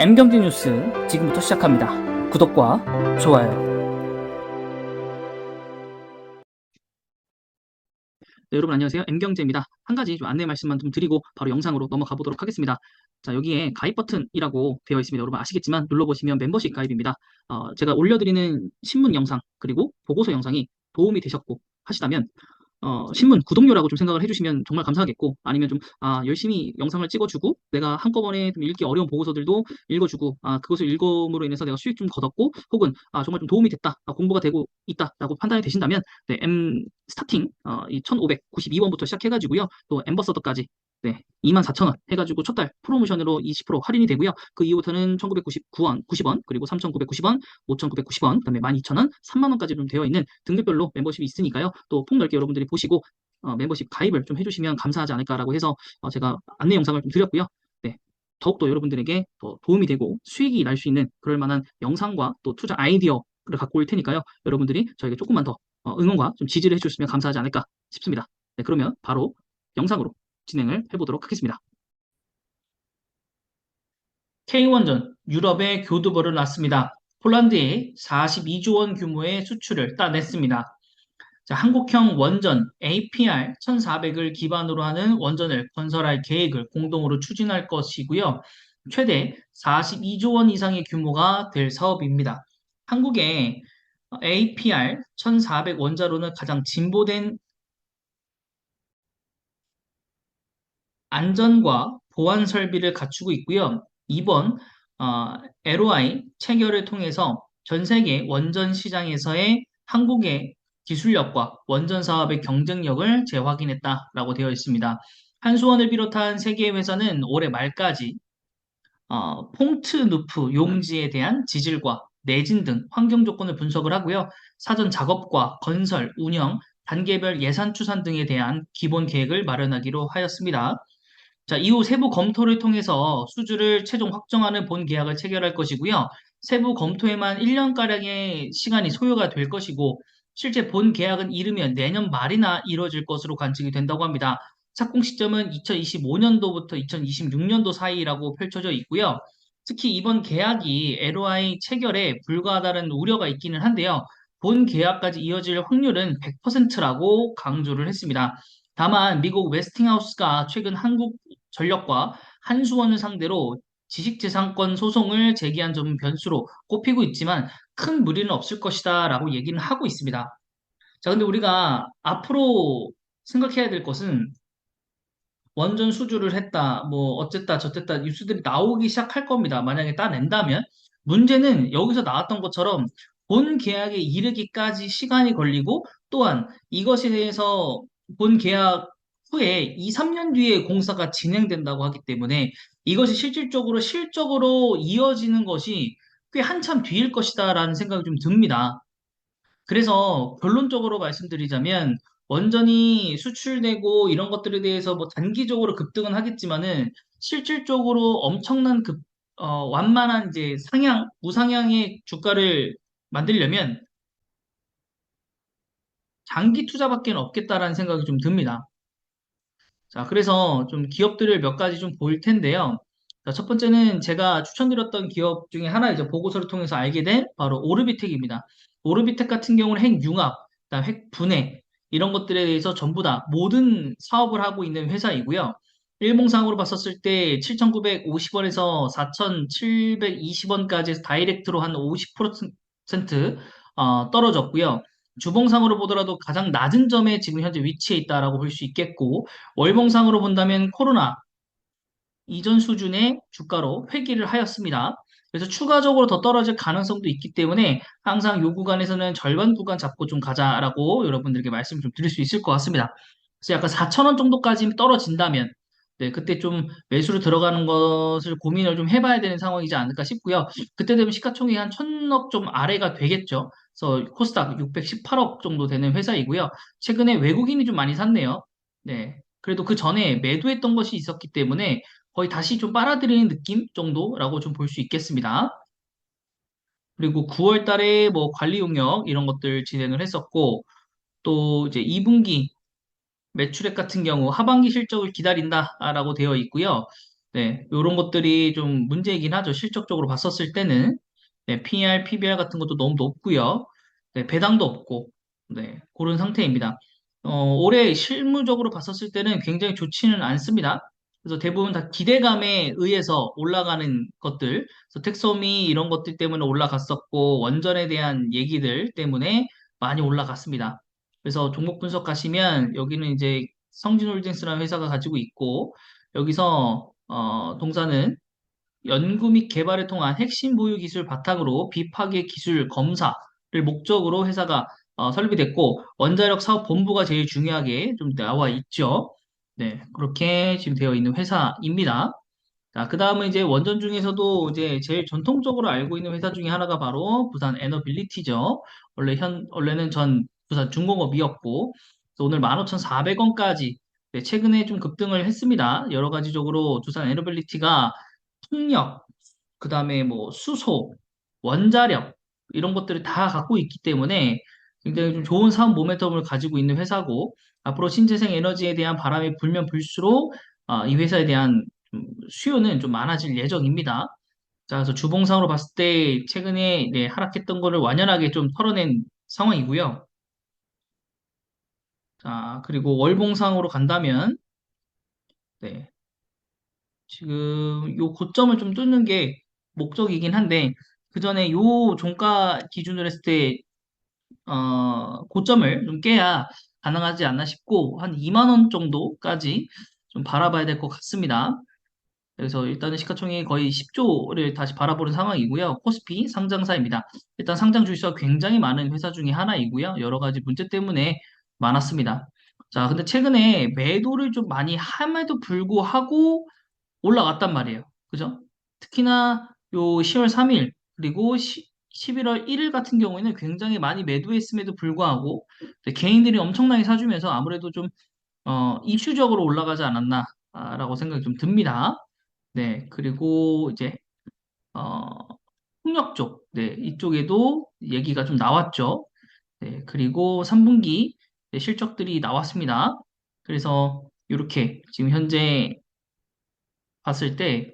M경제 뉴스 지금부터 시작합니다. 구독과 좋아요. 네, 여러분 안녕하세요. M경제입니다. 한 가지 좀 안내 말씀만 좀 드리고 바로 영상으로 넘어가 보도록 하겠습니다. 자, 여기에 가입 버튼이라고 되어 있습니다. 여러분 아시겠지만 눌러보시면 멤버십 가입입니다. 제가 올려드리는 신문 영상 그리고 보고서 영상이 도움이 되셨고 하시다면 신문 구독료라고 좀 생각을 해주시면 정말 감사하겠고, 아니면 좀, 열심히 영상을 찍어주고, 내가 한꺼번에 좀 읽기 어려운 보고서들도 읽어주고, 그것을 읽음으로 인해서 내가 수익 좀 거뒀고, 혹은, 정말 좀 도움이 됐다, 공부가 되고 있다라고 판단이 되신다면, 네, M 스타팅, 이 1592원부터 시작해가지고요, 또 엠버서더까지, 네, 24,000원 해가지고 첫 달 프로모션으로 20% 할인이 되고요. 그 이후부터는 1,999원, 90원, 그리고 3,990원, 5,990원, 그다음에 12,000원, 3만 원까지 좀 되어 있는 등급별로 멤버십이 있으니까요. 또 폭넓게 여러분들이 보시고 멤버십 가입을 좀 해주시면 감사하지 않을까라고 해서 제가 안내 영상을 좀 드렸고요. 네, 더욱더 여러분들에게 더 도움이 되고 수익이 날 수 있는 그럴 만한 영상과 또 투자 아이디어를 갖고 올 테니까요. 여러분들이 저에게 조금만 더 응원과 좀 지지를 해주시면 감사하지 않을까 싶습니다. 네, 그러면 바로 영상으로 진행을 해보도록 하겠습니다. K1전 유럽의 교두보를 놨습니다. 폴란드에 42조 원 규모의 수출을 따냈습니다. 자, 한국형 원전 APR 1400을 기반으로 하는 원전을 건설할 계획을 공동으로 추진할 것이고요. 최대 42조 원 이상의 규모가 될 사업입니다. 한국의 APR 1400 원자로는 가장 진보된 안전과 보안 설비를 갖추고 있고요. 이번 LOI 체결을 통해서 전 세계 원전 시장에서의 한국의 기술력과 원전 사업의 경쟁력을 재확인했다라고 되어 있습니다. 한수원을 비롯한 세계 회사는 올해 말까지 퐁트누프 용지에 대한 지질과 내진 등 환경 조건을 분석을 하고요. 사전 작업과 건설, 운영, 단계별 예산 추산 등에 대한 기본 계획을 마련하기로 하였습니다. 자, 이후 세부 검토를 통해서 수주를 최종 확정하는 본 계약을 체결할 것이고요. 세부 검토에만 1년가량의 시간이 소요가 될 것이고, 실제 본 계약은 이르면 내년 말이나 이루어질 것으로 관측이 된다고 합니다. 착공 시점은 2025년도부터 2026년도 사이라고 펼쳐져 있고요. 특히 이번 계약이 LOI 체결에 불과하다는 우려가 있기는 한데요. 본 계약까지 이어질 확률은 100%라고 강조를 했습니다. 다만 미국 웨스팅하우스가 최근 한국 전력과 한수원을 상대로 지식재산권 소송을 제기한 점은 변수로 꼽히고 있지만 큰 무리는 없을 것이다 라고 얘기는 하고 있습니다. 자, 근데 우리가 앞으로 생각해야 될 것은 원전 수주를 했다, 뭐 어쨌다 저쨌다 뉴스들이 나오기 시작할 겁니다. 만약에 따낸다면 문제는 여기서 나왔던 것처럼 본 계약에 이르기까지 시간이 걸리고 또한 이것에 대해서 본 계약 후에 2, 3년 뒤에 공사가 진행된다고 하기 때문에 이것이 실질적으로 실적으로 이어지는 것이 꽤 한참 뒤일 것이다라는 생각이 좀 듭니다. 그래서 결론적으로 말씀드리자면 원전이 수출되고 이런 것들에 대해서 뭐 단기적으로 급등은 하겠지만은 실질적으로 엄청난 완만한 이제 우상향의 주가를 만들려면 장기 투자밖에 없겠다라는 생각이 좀 듭니다. 자, 그래서 좀 기업들을 몇 가지 좀 볼 텐데요. 자, 첫 번째는 제가 추천드렸던 기업 중에 하나 이제 보고서를 통해서 알게 된 바로 오르비텍입니다. 오르비텍 같은 경우는 핵융합, 그다음 핵분해 이런 것들에 대해서 전부 다 모든 사업을 하고 있는 회사이고요. 일봉상으로 봤었을 때 7,950원에서 4,720원까지 다이렉트로 한 50% 떨어졌고요. 주봉상으로 보더라도 가장 낮은 점에 지금 현재 위치해 있다라고 볼 수 있겠고, 월봉상으로 본다면 코로나 이전 수준의 주가로 회귀를 하였습니다. 그래서 추가적으로 더 떨어질 가능성도 있기 때문에 항상 요 구간에서는 절반 구간 잡고 좀 가자라고 여러분들께 말씀 좀 드릴 수 있을 것 같습니다. 그래서 약간 4,000원 정도까지 떨어진다면 네, 그때 좀 매수로 들어가는 것을 고민을 좀 해봐야 되는 상황이지 않을까 싶고요. 그때 되면 시가총액이 한 1,000억 좀 아래가 되겠죠. 그래서 코스닥 618억 정도 되는 회사이고요. 최근에 외국인이 좀 많이 샀네요. 네. 그래도 그 전에 매도했던 것이 있었기 때문에 거의 다시 좀 빨아들이는 느낌 정도라고 좀 볼 수 있겠습니다. 그리고 9월 달에 뭐 관리 용역 이런 것들 진행을 했었고, 또 이제 2분기 매출액 같은 경우 하반기 실적을 기다린다라고 되어 있고요. 네, 이런 것들이 좀 문제이긴 하죠. 실적적으로 봤었을 때는. 네, PR, PBR 같은 것도 너무 높고요. 네, 배당도 없고, 네, 그런 상태입니다. 올해 실무적으로 봤었을 때는 굉장히 좋지는 않습니다. 그래서 대부분 다 기대감에 의해서 올라가는 것들, 그래서 텍소미 이런 것들 때문에 올라갔었고, 원전에 대한 얘기들 때문에 많이 올라갔습니다. 그래서 종목 분석하시면 여기는 이제 성진홀딩스라는 회사가 가지고 있고, 여기서 동사는 연구 및 개발을 통한 핵심 보유 기술 바탕으로 비파괴 기술 검사를 목적으로 회사가 설립됐고 원자력 사업 본부가 제일 중요하게 좀 나와 있죠. 네, 그렇게 지금 되어 있는 회사입니다. 자, 그 다음은 이제 원전 중에서도 이제 제일 전통적으로 알고 있는 회사 중에 하나가 바로 부산 에너빌리티죠. 원래는 전 부산 중공업이었고, 그래서 오늘 15,400원까지 최근에 좀 급등을 했습니다. 여러 가지적으로 두산 에너빌리티가 풍력, 그 다음에 뭐 수소, 원자력, 이런 것들을 다 갖고 있기 때문에 굉장히 좀 좋은 사업 모멘텀을 가지고 있는 회사고, 앞으로 신재생 에너지에 대한 바람이 불면 불수록 이 회사에 대한 수요는 좀 많아질 예정입니다. 자, 그래서 주봉상으로 봤을 때 최근에 네, 하락했던 거를 완연하게 좀 털어낸 상황이고요. 자, 그리고 월봉상으로 간다면 네, 지금 요 고점을 좀 뚫는 게 목적이긴 한데 그 전에 요 종가 기준으로 했을 때 고점을 좀 깨야 가능하지 않나 싶고 한 2만 원 정도까지 좀 바라봐야 될 것 같습니다. 그래서 일단은 시가총액이 거의 10조를 다시 바라보는 상황이고요. 코스피 상장사입니다. 일단 상장 주식수가 굉장히 많은 회사 중에 하나이고요. 여러 가지 문제 때문에 많았습니다. 자, 근데 최근에 매도를 좀 많이 함에도 불구하고 올라갔단 말이에요. 그죠? 특히나 요 10월 3일 그리고 11월 1일 같은 경우에는 굉장히 많이 매도했음에도 불구하고 개인들이 엄청나게 사주면서 아무래도 좀 이슈적으로 올라가지 않았나라고 생각이 좀 듭니다. 네, 그리고 이제 어, 폭력 쪽, 네, 이쪽에도 얘기가 좀 나왔죠. 네, 그리고 3분기 실적들이 나왔습니다. 그래서 이렇게 지금 현재 봤을 때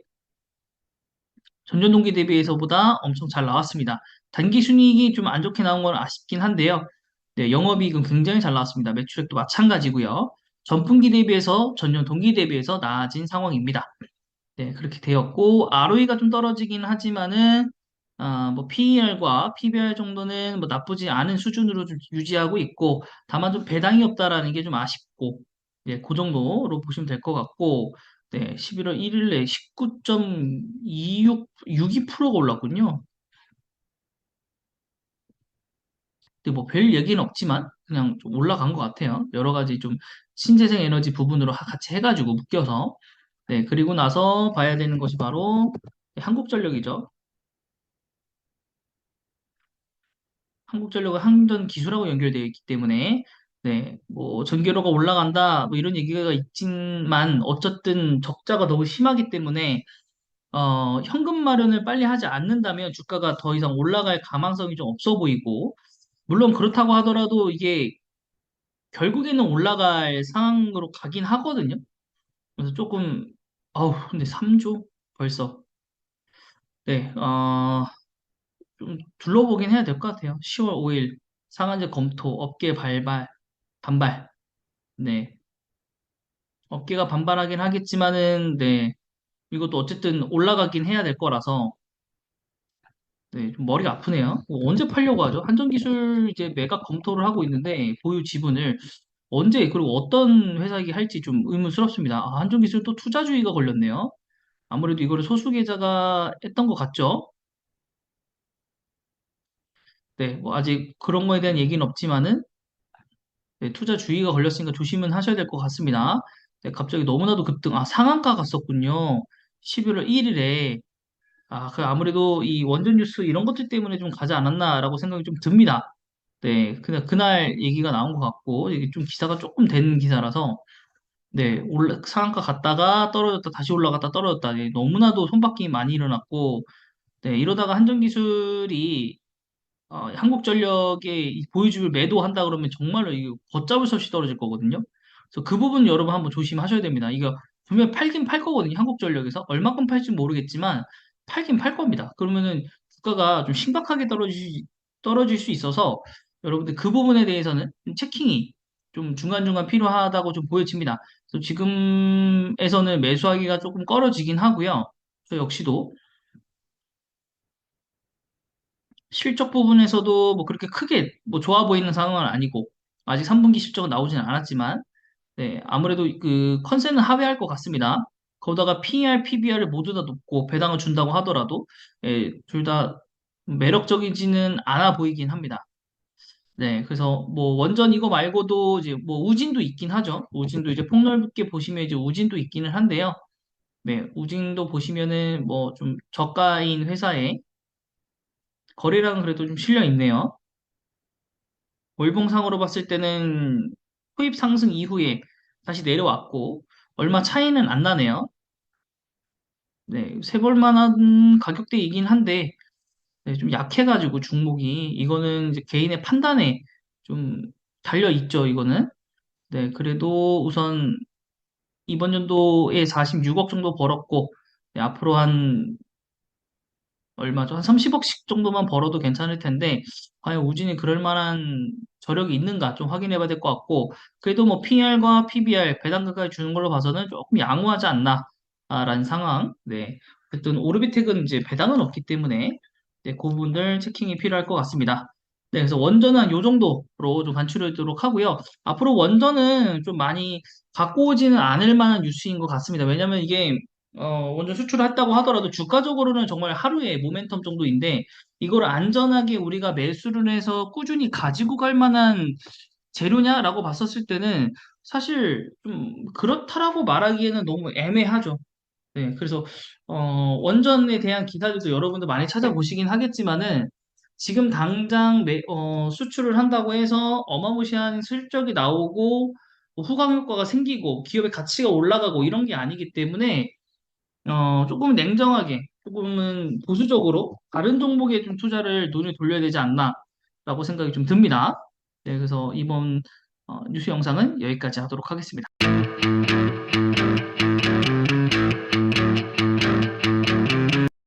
전년 동기 대비해서보다 엄청 잘 나왔습니다. 단기 순이익이 좀 안 좋게 나온 건 아쉽긴 한데요. 네, 영업이익은 굉장히 잘 나왔습니다. 매출액도 마찬가지고요. 전분기 대비해서 전년 동기 대비해서 나아진 상황입니다. 네, 그렇게 되었고, ROE가 좀 떨어지긴 하지만은, 뭐, PER과 PBR 정도는 뭐 나쁘지 않은 수준으로 좀 유지하고 있고, 다만 좀 배당이 없다라는 게 좀 아쉽고, 예, 그 정도로 보시면 될 것 같고, 네, 11월 1일에 19.62%가 올랐군요. 근데 뭐 별 얘기는 없지만, 그냥 좀 올라간 것 같아요. 여러 가지 좀 신재생 에너지 부분으로 같이 해가지고 묶여서, 네, 그리고 나서 봐야 되는 것이 바로 한국전력이죠. 한국전력은 항전 기술하고 연결되어 있기 때문에 네, 뭐 전기료가 올라간다 뭐 이런 얘기가 있지만 어쨌든 적자가 너무 심하기 때문에 현금 마련을 빨리 하지 않는다면 주가가 더 이상 올라갈 가망성이 좀 없어 보이고 물론 그렇다고 하더라도 이게 결국에는 올라갈 상황으로 가긴 하거든요. 그래서 조금 근데 3조 벌써 네, 좀 둘러보긴 해야 될 것 같아요. 10월 5일 상한제 검토 업계 반발. 네. 업계가 반발하긴 하겠지만은, 네. 이것도 어쨌든 올라가긴 해야 될 거라서, 네. 좀 머리가 아프네요. 언제 팔려고 하죠? 한전기술 이제 매각 검토를 하고 있는데, 보유 지분을 언제, 그리고 어떤 회사에게 할지 좀 의문스럽습니다. 한전기술 또 투자주의가 걸렸네요. 아무래도 이거를 소수계좌가 했던 것 같죠? 네. 뭐 아직 그런 거에 대한 얘기는 없지만은, 네, 투자 주의가 걸렸으니까 조심은 하셔야 될 것 같습니다. 네, 갑자기 너무나도 급등, 상한가 갔었군요. 11월 1일에. 아무래도 이 원전 뉴스 이런 것들 때문에 좀 가지 않았나라고 생각이 좀 듭니다. 네, 그냥 그날 얘기가 나온 것 같고, 이게 좀 기사가 조금 된 기사라서, 네, 상한가 갔다가 떨어졌다, 다시 올라갔다 떨어졌다. 네, 너무나도 손바뀜이 많이 일어났고, 네, 이러다가 한전기술이 한국전력의 이 보유주를 매도한다 그러면 정말로 이거 걷잡을 수 없이 떨어질 거거든요. 그래서 그 부분 여러분 한번 조심하셔야 됩니다. 이거 분명히 팔긴 팔 거거든요. 한국전력에서. 얼마큼 팔지 모르겠지만 팔긴 팔 겁니다. 그러면은 주가가 좀 심각하게 떨어질 수 있어서 여러분들 그 부분에 대해서는 좀 체킹이 좀 중간중간 필요하다고 좀 보여집니다. 그래서 지금에서는 매수하기가 조금 꺼려지긴 하고요. 저 역시도 실적 부분에서도 뭐 그렇게 크게 뭐 좋아 보이는 상황은 아니고 아직 3분기 실적은 나오지는 않았지만 네, 아무래도 그 컨센은 하회할 것 같습니다. 거기다가 PER, PBR을 모두 다 높고 배당을 준다고 하더라도 예, 둘 다 매력적이지는 않아 보이긴 합니다. 네, 그래서 뭐 원전 이거 말고도 이제 뭐 우진도 있긴 하죠. 우진도 이제 폭넓게 보시면 이제 우진도 있기는 한데요. 네, 우진도 보시면은 뭐 좀 저가인 회사에 거래량은 그래도 좀 실려 있네요. 월봉상으로 봤을 때는 수입 상승 이후에 다시 내려왔고 얼마 차이는 안 나네요. 네, 세볼 만한 가격대이긴 한데 네, 좀 약해가지고 중목이 이거는 이제 개인의 판단에 좀 달려 있죠. 이거는 네, 그래도 우선 이번 연도에 46억 정도 벌었고 네, 앞으로 한 얼마죠? 한 30억씩 정도만 벌어도 괜찮을 텐데, 과연 우진이 그럴 만한 저력이 있는가 좀 확인해 봐야 될 것 같고, 그래도 뭐 PR과 PBR, 배당금까지 주는 걸로 봐서는 조금 양호하지 않나, 라는 상황. 네. 어쨌든 오르비텍은 이제 배당은 없기 때문에, 네, 그 부분들 체킹이 필요할 것 같습니다. 네, 그래서 원전은 요 정도로 좀 간추려도록 하고요. 앞으로 원전은 좀 많이 갖고 오지는 않을 만한 뉴스인 것 같습니다. 왜냐면 이게 원전 수출을 했다고 하더라도 주가적으로는 정말 하루의 모멘텀 정도인데 이걸 안전하게 우리가 매수를 해서 꾸준히 가지고 갈 만한 재료냐라고 봤었을 때는 사실 좀 그렇다라고 말하기에는 너무 애매하죠. 네, 그래서 원전에 대한 기사들도 여러분들 많이 찾아보시긴 하겠지만은 지금 당장 수출을 한다고 해서 어마무시한 실적이 나오고 뭐 후광 효과가 생기고 기업의 가치가 올라가고 이런 게 아니기 때문에 조금 냉정하게, 조금은 보수적으로 다른 종목에 좀 투자를 눈을 돌려야 되지 않나라고 생각이 좀 듭니다. 네, 그래서 이번 뉴스 영상은 여기까지 하도록 하겠습니다.